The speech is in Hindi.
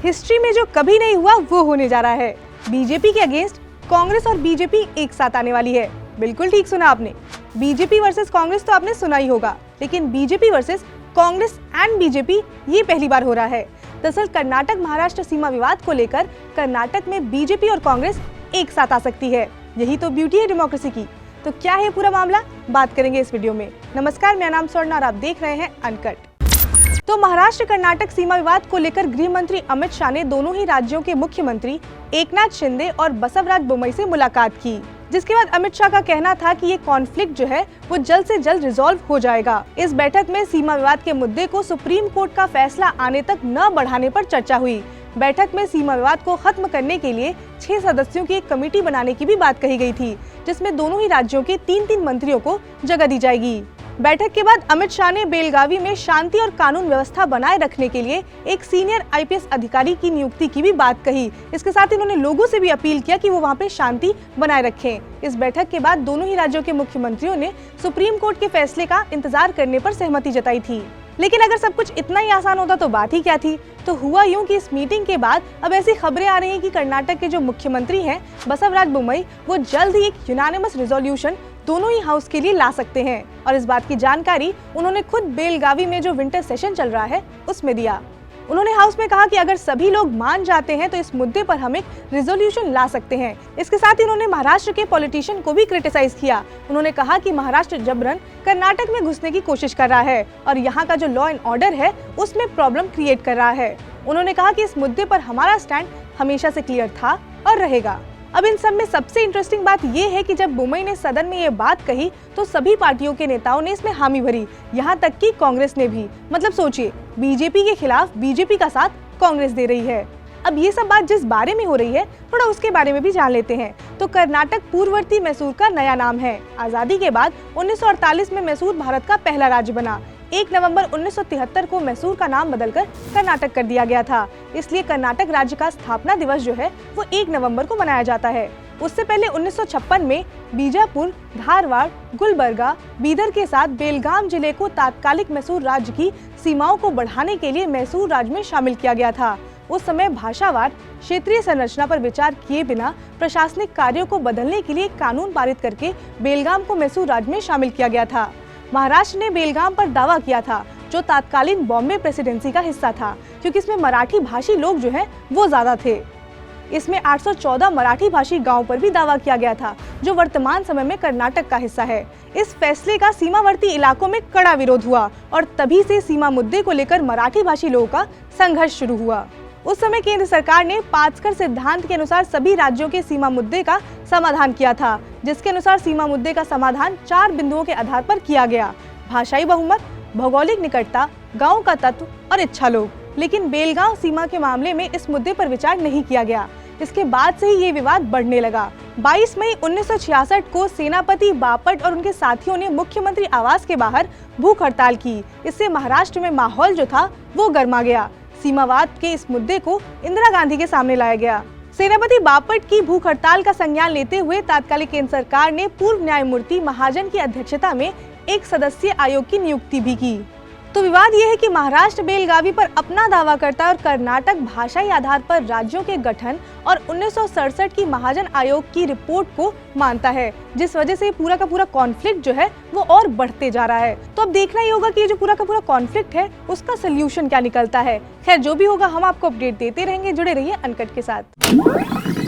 हिस्ट्री में जो कभी नहीं हुआ वो होने जा रहा है। बीजेपी के अगेंस्ट कांग्रेस और बीजेपी एक साथ आने वाली है। बिल्कुल ठीक सुना आपने, बीजेपी वर्सेस कांग्रेस तो आपने सुना ही होगा, लेकिन BJP versus Congress and BJP ये पहली बार हो रहा है। दरअसल कर्नाटक महाराष्ट्र सीमा विवाद को लेकर कर्नाटक में बीजेपी और कांग्रेस एक साथ आ सकती है। यही तो ब्यूटी है डेमोक्रेसी की। तो क्या है पूरा मामला, बात करेंगे इस वीडियो में। नमस्कार, मेरा नाम स्वर्णा और आप देख रहे हैं अनकट। तो महाराष्ट्र कर्नाटक सीमा विवाद को लेकर गृह मंत्री अमित शाह ने दोनों ही राज्यों के मुख्यमंत्री एकनाथ शिंदे और बसवराज बोम्मई से मुलाकात की, जिसके बाद अमित शाह का कहना था कि ये कॉन्फ्लिक्ट जो है वो जल्द से जल्द रिजॉल्व हो जाएगा। इस बैठक में सीमा विवाद के मुद्दे को सुप्रीम कोर्ट का फैसला आने तक न बढ़ाने पर चर्चा हुई। बैठक में सीमा विवाद को खत्म करने के लिए 6 सदस्यों की एक कमेटी बनाने की भी बात कही गई थी, जिसमें दोनों ही राज्यों के 3-3 मंत्रियों को जगह दी जाएगी। बैठक के बाद अमित शाह ने बेलगावी में शांति और कानून व्यवस्था बनाए रखने के लिए एक सीनियर आईपीएस अधिकारी की नियुक्ति की भी बात कही। इसके साथ ही उन्होंने लोगों से भी अपील किया कि वो वहां पे शांति बनाए रखें। इस बैठक के बाद दोनों ही राज्यों के मुख्यमंत्रियों ने सुप्रीम कोर्ट के फैसले का इंतजार करने पर सहमति जताई थी। लेकिन अगर सब कुछ इतना ही आसान होता तो बात ही क्या थी। तो हुआ यूं कि इस मीटिंग के बाद अब ऐसी खबरें आ रही हैं कि कर्नाटक के जो मुख्यमंत्री हैं बसवराज बोम्मई, वो जल्द ही एक यूनानिमस रिजोल्यूशन दोनों ही हाउस के लिए ला सकते हैं। और इस बात की जानकारी उन्होंने खुद बेलगावी में जो विंटर सेशन चल रहा है उसमें दिया। उन्होंने हाउस में कहा कि अगर सभी लोग मान जाते हैं तो इस मुद्दे पर हम एक रिजोल्यूशन ला सकते हैं। इसके साथ ही उन्होंने महाराष्ट्र के पॉलिटिशियन को भी क्रिटिसाइज किया। उन्होंने कहा कि महाराष्ट्र जबरन कर्नाटक में घुसने की कोशिश कर रहा है और यहाँ का जो लॉ एंड ऑर्डर है उसमें प्रॉब्लम क्रिएट कर रहा है। उन्होंने कहा कि इस मुद्दे पर हमारा स्टैंड हमेशा से क्लियर था और रहेगा। अब इन सब में सबसे इंटरेस्टिंग बात ये है कि जब बोम्मई ने सदन में ये बात कही तो सभी पार्टियों के नेताओं ने इसमें हामी भरी, यहाँ तक कि कांग्रेस ने भी। मतलब सोचिए, बीजेपी के खिलाफ बीजेपी का साथ कांग्रेस दे रही है। अब ये सब बात जिस बारे में हो रही है, थोड़ा उसके बारे में भी जान लेते हैं। तो कर्नाटक पूर्ववर्ती मैसूर का नया नाम है। आजादी के बाद 1948 में मैसूर भारत का पहला राज्य बना। 1 नवंबर 1973 को मैसूर का नाम बदलकर कर्नाटक कर दिया गया था। इसलिए कर्नाटक राज्य का स्थापना दिवस जो है वो 1 नवंबर को मनाया जाता है। उससे पहले 1956 में बीजापुर, धारवाड़, गुलबर्गा, बीदर के साथ बेलगाम जिले को तात्कालिक मैसूर राज्य की सीमाओं को बढ़ाने के लिए मैसूर राज्य में शामिल किया गया था। उस समय भाषावार क्षेत्रीय संरचना पर विचार किए बिना प्रशासनिक कार्यों को बदलने के लिए एक कानून पारित करके बेलगाम को मैसूर राज्य में शामिल किया गया था। महाराष्ट्र ने बेलगाम पर दावा किया था, जो तत्कालीन बॉम्बे प्रेसिडेंसी का हिस्सा था, क्योंकि इसमें मराठी भाषी लोग जो हैं वो ज्यादा थे। इसमें 814 मराठी भाषी गांव पर भी दावा किया गया था, जो वर्तमान समय में कर्नाटक का हिस्सा है। इस फैसले का सीमावर्ती इलाकों में कड़ा विरोध हुआ और तभी से सीमा मुद्दे को लेकर मराठी भाषी लोगों का संघर्ष शुरू हुआ। उस समय केंद्र सरकार ने पाटकर सिद्धांत के अनुसार सभी राज्यों के सीमा मुद्दे का समाधान किया था, जिसके अनुसार सीमा मुद्दे का समाधान 4 बिंदुओं के आधार पर किया गया: भाषाई बहुमत, भौगोलिक निकटता, गांव का तत्व और इच्छा लोग। लेकिन बेलगांव सीमा के मामले में इस मुद्दे पर विचार नहीं किया गया। इसके बाद से ही ये विवाद बढ़ने लगा। 22 मई 1966 को सेनापति बापट और उनके साथियों ने मुख्यमंत्री आवास के बाहर भूख हड़ताल की। इससे महाराष्ट्र में माहौल जो था वो गर्मा गया। सीमावाद के इस मुद्दे को इंदिरा गांधी के सामने लाया गया। सेनापति बापट की भूख हड़ताल का संज्ञान लेते हुए तात्कालिक केंद्र सरकार ने पूर्व न्यायमूर्ति महाजन की अध्यक्षता में एक सदस्यीय आयोग की नियुक्ति भी की। तो विवाद यह है कि महाराष्ट्र बेलगावी पर अपना दावा करता है और कर्नाटक भाषाई आधार पर राज्यों के गठन और 1967 की महाजन आयोग की रिपोर्ट को मानता है, जिस वजह से पूरा का पूरा कॉन्फ्लिक्ट जो है वो और बढ़ते जा रहा है। तो अब देखना ही होगा कि ये जो पूरा का पूरा कॉन्फ्लिक्ट है उसका सोल्यूशन क्या निकलता है। खैर, जो भी होगा हम आपको अपडेट देते रहेंगे। जुड़े रहिए अनकट के साथ।